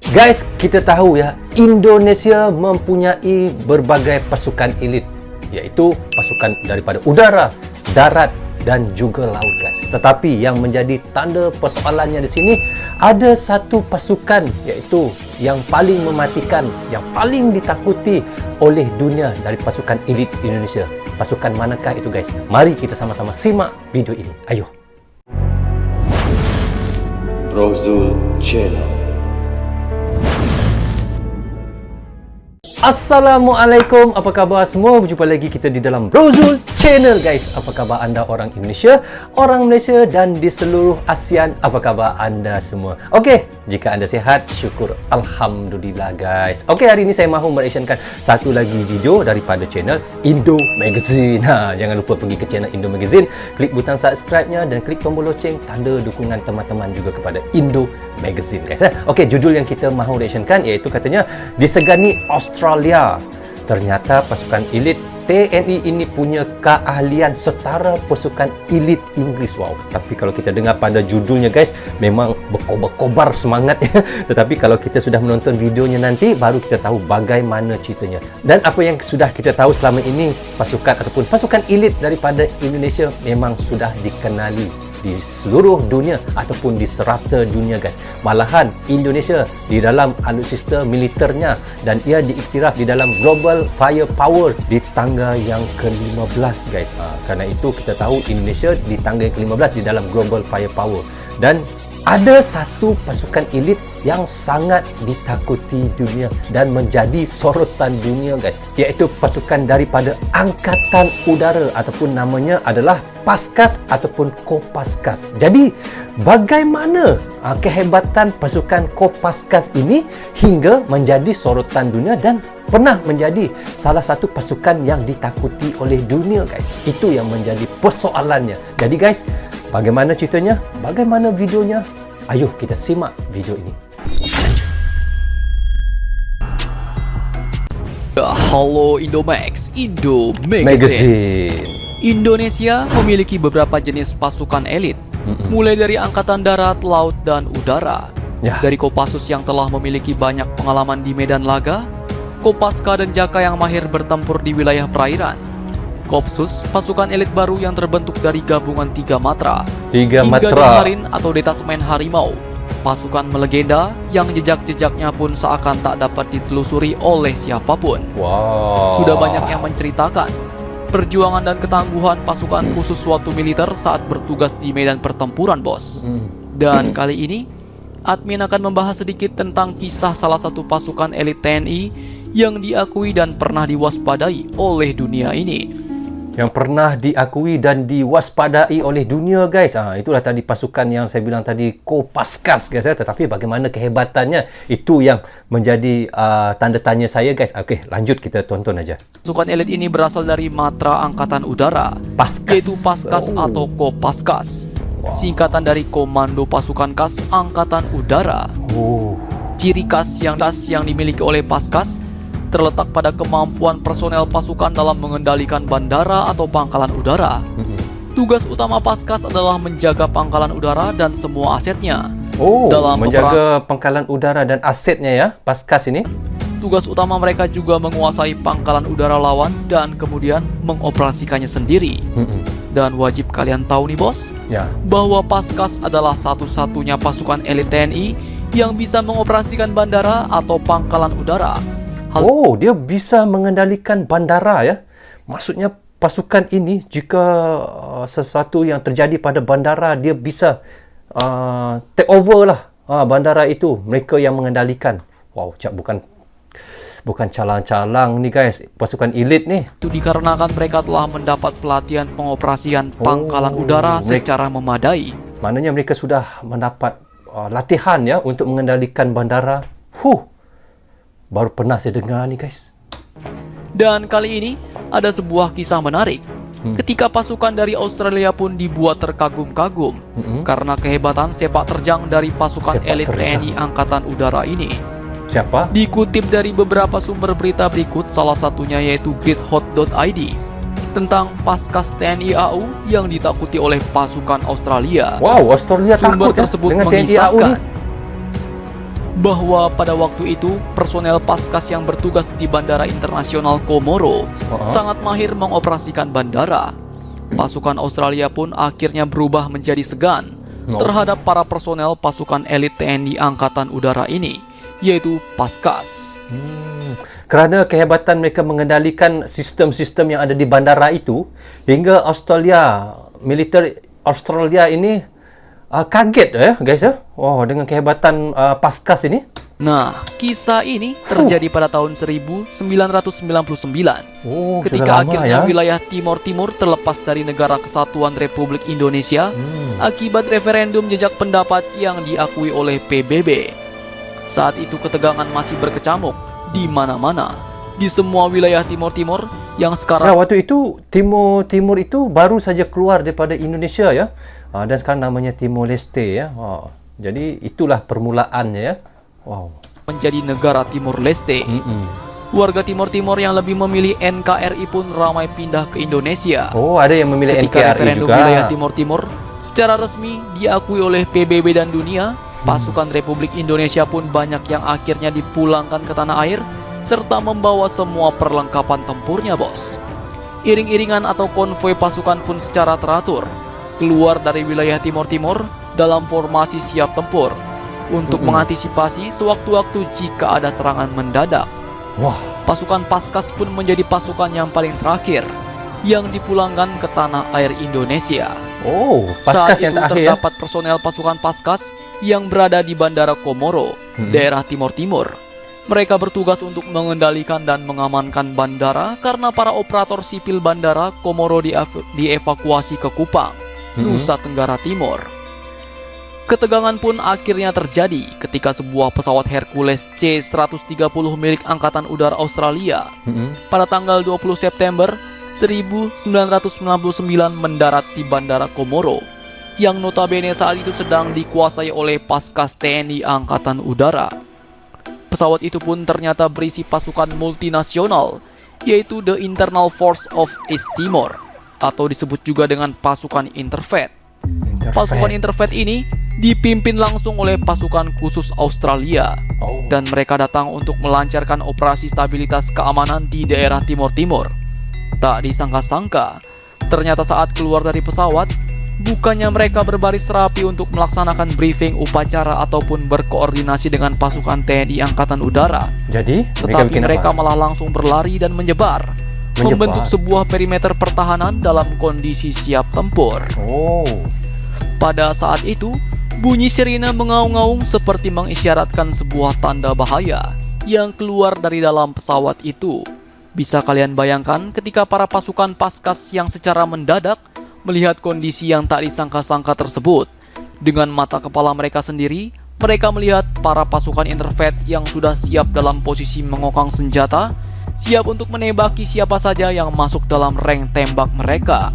Guys, kita tahu ya, Indonesia mempunyai berbagai pasukan elit, iaitu pasukan daripada udara, darat dan juga laut, guys. Tetapi yang menjadi tanda persoalannya di sini, ada satu pasukan iaitu yang paling mematikan, yang paling ditakuti oleh dunia dari pasukan elit Indonesia. Pasukan manakah itu, guys? Mari kita sama-sama simak video ini. Ayo. Rozul Channel. Assalamualaikum, apa khabar semua? Berjumpa lagi kita di dalam Rozul Channel, guys. Apa khabar anda orang Indonesia, orang Malaysia dan di seluruh ASEAN? Apa khabar anda semua? Okey, jika anda sihat, syukur Alhamdulillah, guys. Okey, hari ini saya mahu mereaksikan satu lagi video daripada channel Indo Magazine. Jangan lupa pergi ke channel Indo Magazine, klik butang subscribe-nya dan klik tombol loceng, tanda dukungan teman-teman juga kepada Indo Magazine, guys. Okey, judul yang kita mahu reaksikan iaitu katanya disegani Australia. Ternyata pasukan elit TNI ini punya keahlian setara pasukan elit Inggeris. Wow, tapi kalau kita dengar pada judulnya, guys, memang berkobar-kobar semangatnya. Tetapi kalau kita sudah menonton videonya nanti, baru kita tahu bagaimana ceritanya. Dan apa yang sudah kita tahu selama ini, pasukan ataupun pasukan elit daripada Indonesia memang sudah dikenali di seluruh dunia ataupun di serata dunia, guys. Malahan Indonesia di dalam alutsista militernya dan ia diiktiraf di dalam Global Firepower di tangga yang ke-15, guys. Kerana itu kita tahu Indonesia di tangga yang ke-15 di dalam Global Firepower. Dan ada satu pasukan elit yang sangat ditakuti dunia dan menjadi sorotan dunia, guys, iaitu pasukan daripada Angkatan Udara ataupun namanya adalah Paskas ataupun Kopaskas. Jadi, bagaimana kehebatan pasukan Kopaskas ini hingga menjadi sorotan dunia dan pernah menjadi salah satu pasukan yang ditakuti oleh dunia, guys? Itu yang menjadi persoalannya. Jadi, guys, bagaimana ceritanya? Bagaimana videonya? Ayo kita simak video ini. Halo Indomax, Indo Magazine. Indonesia memiliki beberapa jenis pasukan elit, mulai dari Angkatan Darat, Laut, dan Udara. Dari Kopassus yang telah memiliki banyak pengalaman di medan laga, Kopaska dan Jaka yang mahir bertempur di wilayah perairan, Kopsus, pasukan elit baru yang terbentuk dari gabungan 3 matra, hingga Marin atau Detasmen Harimau, pasukan melegenda yang jejak-jejaknya pun seakan tak dapat ditelusuri oleh siapapun. Sudah banyak yang menceritakan perjuangan dan ketangguhan pasukan khusus suatu militer saat bertugas di medan pertempuran, bos. Dan kali ini, admin akan membahas sedikit tentang kisah salah satu pasukan elit TNI yang diakui dan pernah diwaspadai oleh dunia ini. Yang pernah diakui dan diwaspadai oleh dunia, guys. Itulah tadi pasukan yang saya bilang tadi, Kopaskas, guys. Tetapi bagaimana kehebatannya, itu yang menjadi tanda tanya saya, guys. Okey, lanjut kita tonton aja. Pasukan elit ini berasal dari matra Angkatan Udara, yaitu Paskas atau Kopaskas. Singkatan dari Komando Pasukan Khas Angkatan Udara. Ciri khas yang dimiliki oleh Paskas terletak pada kemampuan personel pasukan dalam mengendalikan bandara atau pangkalan udara. Tugas utama Paskas adalah menjaga pangkalan udara dan semua asetnya. Dalam menjaga pangkalan udara dan asetnya ya, Paskas ini. Tugas utama mereka juga menguasai pangkalan udara lawan dan kemudian mengoperasikannya sendiri. Dan wajib kalian tahu nih, bos, bahwa Paskas adalah satu-satunya pasukan elit TNI yang bisa mengoperasikan bandara atau pangkalan udara. Dia bisa mengendalikan bandara ya. Maksudnya pasukan ini jika sesuatu yang terjadi pada bandara, dia bisa take over lah bandara itu. Mereka yang mengendalikan. Wow, bukan calang-calang nih, guys, pasukan elit nih. Itu dikarenakan mereka telah mendapat pelatihan pengoperasian pangkalan udara secara memadai. Maknanya mereka sudah mendapat latihan ya untuk mengendalikan bandara. Baru pernah saya dengar nih, guys. Dan kali ini ada sebuah kisah menarik. Ketika pasukan dari Australia pun dibuat terkagum-kagum karena kehebatan sepak terjang dari pasukan elit TNI Angkatan Udara ini. Siapa? Dikutip dari beberapa sumber berita berikut, salah satunya yaitu greathot.id, tentang Paskas TNI AU yang ditakuti oleh pasukan Australia. Wow, Australia sumber takut tersebut dengan TNI AU mengisahkan nih. bahwa pada waktu itu personel Paskas yang bertugas di Bandara Internasional Komoro sangat mahir mengoperasikan bandara. Pasukan Australia pun akhirnya berubah menjadi segan terhadap para personel pasukan elit TNI Angkatan Udara ini, yaitu Paskas. Kerana kehebatan mereka mengendalikan sistem-sistem yang ada di bandara itu, hingga militer Australia ini kaget guys ya. Dengan kehebatan Paskas ini. Nah, kisah ini terjadi pada tahun 1999 ketika akhirnya wilayah Timor Timur terlepas dari Negara Kesatuan Republik Indonesia akibat referendum jejak pendapat yang diakui oleh PBB. Saat itu ketegangan masih berkecamuk di mana-mana, di semua wilayah Timor Timur yang sekarang. Waktu itu Timur itu baru saja keluar daripada Indonesia ya, dan sekarang namanya Timor Leste ya. Jadi itulah permulaannya ya. Menjadi negara Timor Leste. Warga Timor Timur yang lebih memilih NKRI pun ramai pindah ke Indonesia. Ada yang memilih ketika NKRI referendum juga. Wilayah Timor Timur secara resmi diakui oleh PBB dan dunia, pasukan Republik Indonesia pun banyak yang akhirnya dipulangkan ke tanah air serta membawa semua perlengkapan tempurnya, bos. Iring-iringan atau konvoi pasukan pun secara teratur keluar dari wilayah Timor Timur dalam formasi siap tempur untuk mengantisipasi sewaktu-waktu jika ada serangan mendadak. Pasukan Paskas pun menjadi pasukan yang paling terakhir yang dipulangkan ke tanah air Indonesia. Paskas yang saat itu terakhir. Terdapat personel pasukan Paskas yang berada di Bandara Komoro, daerah Timor Timur. Mereka bertugas untuk mengendalikan dan mengamankan bandara karena para operator sipil bandara Komoro dievakuasi ke Kupang, Nusa Tenggara Timur. Ketegangan pun akhirnya terjadi ketika sebuah pesawat Hercules C-130 milik Angkatan Udara Australia pada tanggal 20 September 1999 mendarat di Bandara Komoro, yang notabene saat itu sedang dikuasai oleh Paskas TNI Angkatan Udara. Pesawat itu pun ternyata berisi pasukan multinasional, yaitu The Internal Force of East Timor, atau disebut juga dengan pasukan Interfed. Pasukan Interfed ini dipimpin langsung oleh pasukan khusus Australia, dan mereka datang untuk melancarkan operasi stabilitas keamanan di daerah Timor Timur. Tak disangka-sangka, ternyata saat keluar dari pesawat, bukannya mereka berbaris rapi untuk melaksanakan briefing upacara ataupun berkoordinasi dengan pasukan TNI Angkatan Udara. Tetapi mereka malah langsung berlari dan menyebar, membentuk sebuah perimeter pertahanan dalam kondisi siap tempur. Pada saat itu, bunyi sirine mengaung-ngaung seperti mengisyaratkan sebuah tanda bahaya yang keluar dari dalam pesawat itu. Bisa kalian bayangkan ketika para pasukan Paskas yang secara mendadak melihat kondisi yang tak disangka-sangka tersebut. Dengan mata kepala mereka sendiri, mereka melihat para pasukan Interfed yang sudah siap dalam posisi mengokang senjata, siap untuk menembaki siapa saja yang masuk dalam rank tembak mereka.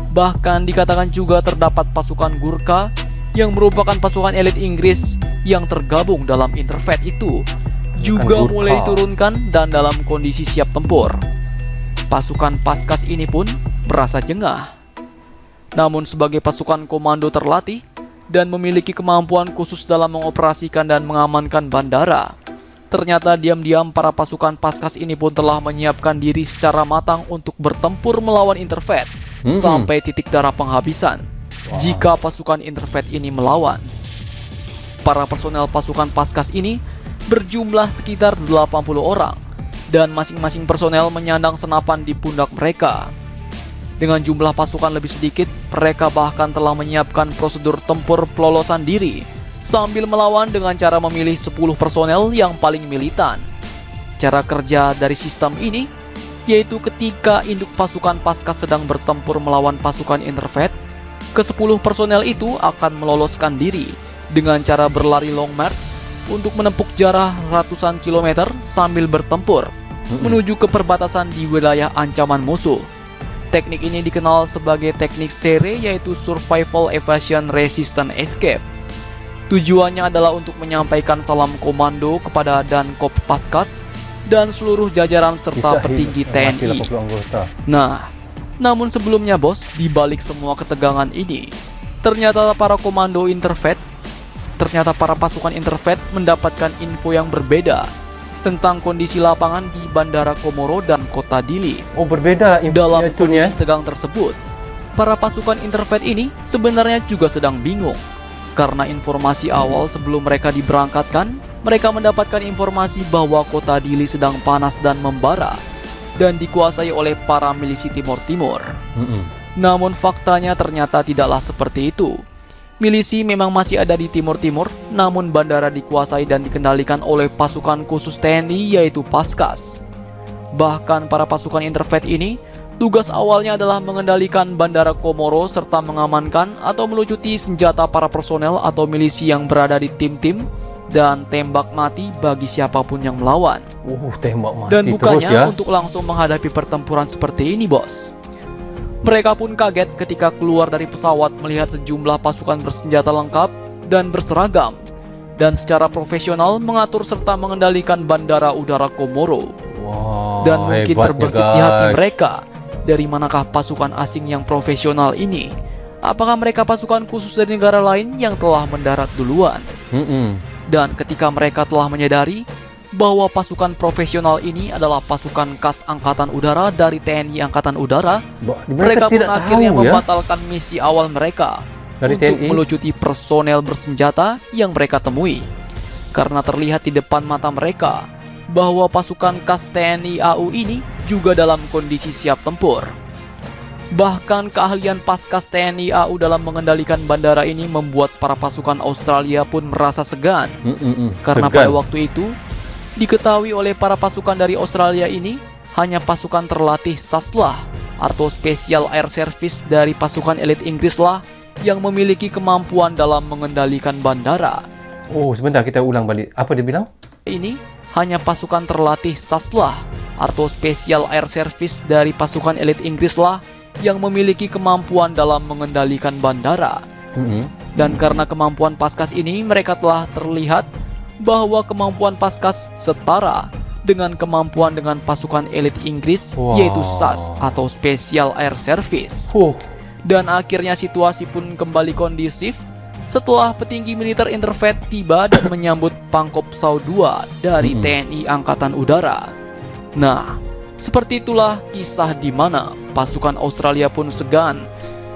Bahkan dikatakan juga terdapat pasukan Gurkha yang merupakan pasukan elit Inggris yang tergabung dalam Interfed itu juga mulai diturunkan dan dalam kondisi siap tempur. Pasukan Paskas ini pun merasa jengah. Namun sebagai pasukan komando terlatih dan memiliki kemampuan khusus dalam mengoperasikan dan mengamankan bandara, ternyata diam-diam para pasukan Paskas ini pun telah menyiapkan diri secara matang untuk bertempur melawan Interfed sampai titik darah penghabisan. Jika pasukan Interfed ini melawan, para personel pasukan Paskas ini berjumlah sekitar 80 orang dan masing-masing personel menyandang senapan di pundak mereka. Dengan jumlah pasukan lebih sedikit, mereka bahkan telah menyiapkan prosedur tempur pelolosan diri sambil melawan dengan cara memilih 10 personel yang paling militan. Cara kerja dari sistem ini yaitu ketika induk pasukan Paskas sedang bertempur melawan pasukan Interfed, ke-10 personel itu akan meloloskan diri dengan cara berlari long march untuk menempuh jarak ratusan kilometer sambil bertempur menuju ke perbatasan di wilayah ancaman musuh. Teknik ini dikenal sebagai teknik SERE, yaitu Survival Evasion Resistant Escape. Tujuannya adalah untuk menyampaikan salam komando kepada Dankop Paskas dan seluruh jajaran serta petinggi TNI. Nah, namun sebelumnya bos, di balik semua ketegangan ini, ternyata para komando Interfed ternyata para pasukan Interfleet mendapatkan info yang berbeda tentang kondisi lapangan di Bandara Komoro dan Kota Dili. Oh, berbeda Dalam itu ya. kondisi tegang tersebut, para pasukan Interfleet ini sebenarnya juga sedang bingung. Karena informasi awal sebelum mereka diberangkatkan, mereka mendapatkan informasi bahwa Kota Dili sedang panas dan membara dan dikuasai oleh para milisi Timur Timur. Namun faktanya ternyata tidaklah seperti itu. Milisi memang masih ada di Timur Timur, namun bandara dikuasai dan dikendalikan oleh pasukan khusus TNI yaitu Paskas. Bahkan para pasukan Interfleet ini, tugas awalnya adalah mengendalikan bandara Komoro serta mengamankan atau melucuti senjata para personel atau milisi yang berada di tim-tim dan tembak mati bagi siapapun yang melawan. Tembak mati dan bukannya terus ya. Untuk langsung menghadapi pertempuran seperti ini, bos. Mereka pun kaget ketika keluar dari pesawat melihat sejumlah pasukan bersenjata lengkap dan berseragam dan secara profesional mengatur serta mengendalikan bandara udara Komoro. Dan mungkin terbersit di hati mereka, dari manakah pasukan asing yang profesional ini? Apakah mereka pasukan khusus dari negara lain yang telah mendarat duluan? Dan ketika mereka telah menyadari bahwa pasukan profesional ini adalah pasukan khas Angkatan Udara dari TNI Angkatan Udara, mereka pun akhirnya membatalkan misi awal mereka dari untuk TNI melucuti personel bersenjata yang mereka temui. Karena terlihat di depan mata mereka bahwa pasukan khas TNI AU ini juga dalam kondisi siap tempur. Bahkan keahlian Paskas TNI AU dalam mengendalikan bandara ini membuat para pasukan Australia pun merasa segan. Karena pada waktu itu diketahui oleh para pasukan dari Australia ini hanya pasukan terlatih SASLAH atau Special Air Service dari pasukan elit Inggris lah yang memiliki kemampuan dalam mengendalikan bandara. Sebentar, kita ulang balik. Apa dia bilang? Ini hanya pasukan terlatih SASLAH atau Special Air Service dari pasukan elit Inggris lah yang memiliki kemampuan dalam mengendalikan bandara. Dan karena kemampuan Paskas ini, mereka telah terlihat bahwa kemampuan Paskas setara dengan kemampuan dengan pasukan elit Inggris, yaitu SAS atau Special Air Service. Dan akhirnya situasi pun kembali kondusif setelah petinggi militer Interfleet tiba dan menyambut Pangkop Sau II dari TNI Angkatan Udara. Nah, seperti itulah kisah di mana pasukan Australia pun segan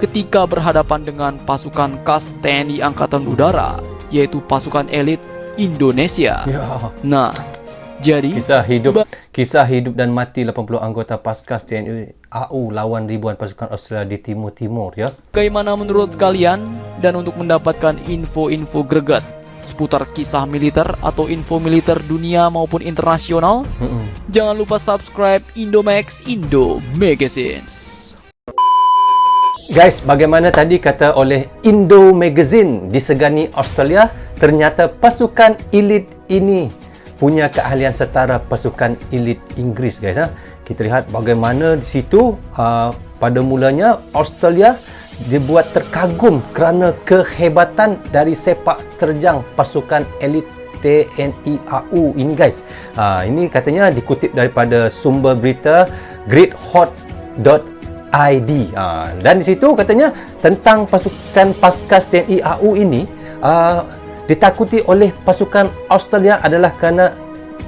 ketika berhadapan dengan pasukan khas TNI Angkatan Udara, yaitu pasukan elit Indonesia. Nah, jadi kisah hidup dan mati 80 anggota Paskas TNI AU lawan ribuan pasukan Australia di Timur Timur ya. Bagaimana menurut kalian? Dan untuk mendapatkan info-info greget seputar kisah militer atau info militer dunia maupun internasional, jangan lupa subscribe Indomax Indo Magazines. Guys, bagaimana tadi kata oleh Indo Magazine, disegani Australia, ternyata pasukan elit ini punya keahlian setara pasukan elit Inggris, guys. Kita lihat bagaimana di situ pada mulanya Australia dibuat terkagum kerana kehebatan dari sepak terjang pasukan elit TNI AU ini, guys. Ini katanya dikutip daripada sumber berita greathot.id. Dan di situ katanya tentang pasukan Paskas TNI AU ini ditakuti oleh pasukan Australia adalah kerana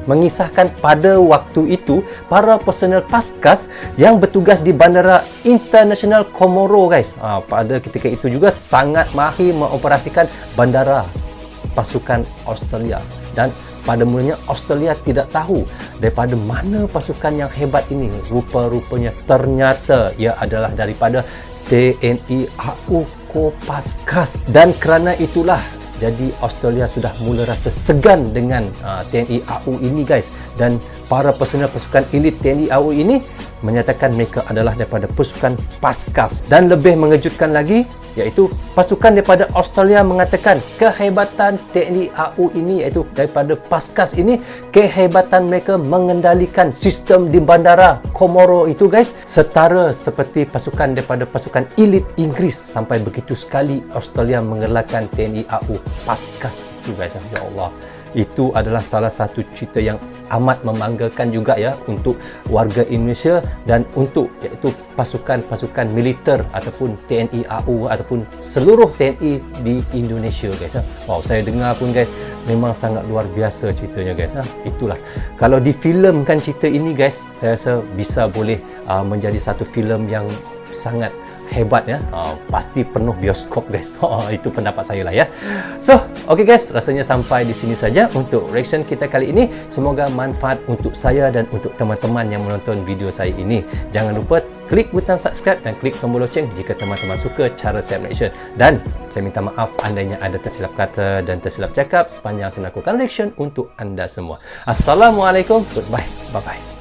mengisahkan pada waktu itu para personel Paskas yang bertugas di Bandara International Komoro, guys, pada ketika itu juga sangat mahir mengoperasikan bandara pasukan Australia. Dan pada mulanya Australia tidak tahu daripada mana pasukan yang hebat ini. Rupa-rupanya ternyata ia adalah daripada TNI AU Kopaskas. Dan kerana itulah jadi Australia sudah mula rasa segan dengan TNI AU ini, guys. Dan para personel pasukan elit TNI AU ini menyatakan mereka adalah daripada pasukan Paskas. Dan lebih mengejutkan lagi, iaitu pasukan daripada Australia mengatakan kehebatan TNI AU ini, iaitu daripada Paskas ini, kehebatan mereka mengendalikan sistem di bandara Komoro itu, guys, setara seperti pasukan daripada pasukan elit Inggris. Sampai begitu sekali Australia mengelakkan TNI AU Paskas itu, guys. Ya Allah, Itu adalah salah satu cerita yang amat membanggakan juga ya untuk warga Indonesia dan untuk iaitu pasukan-pasukan militer ataupun TNI AU ataupun seluruh TNI di Indonesia guys. Wow, saya dengar pun guys, memang sangat luar biasa ceritanya guys. Itulah, kalau difilmkan cerita ini guys, saya rasa bisa boleh menjadi satu filem yang sangat hebat ya. Pasti penuh bioskop guys. Itu pendapat saya lah ya. So, okay guys, rasanya sampai di sini saja untuk reaction kita kali ini. Semoga manfaat untuk saya dan untuk teman-teman yang menonton video saya ini. Jangan lupa klik butang subscribe dan klik tombol loceng jika teman-teman suka cara saya reaction. Dan saya minta maaf andainya ada tersilap kata dan tersilap cakap sepanjang saya melakukan reaction untuk anda semua. Assalamualaikum. Goodbye. Bye-bye.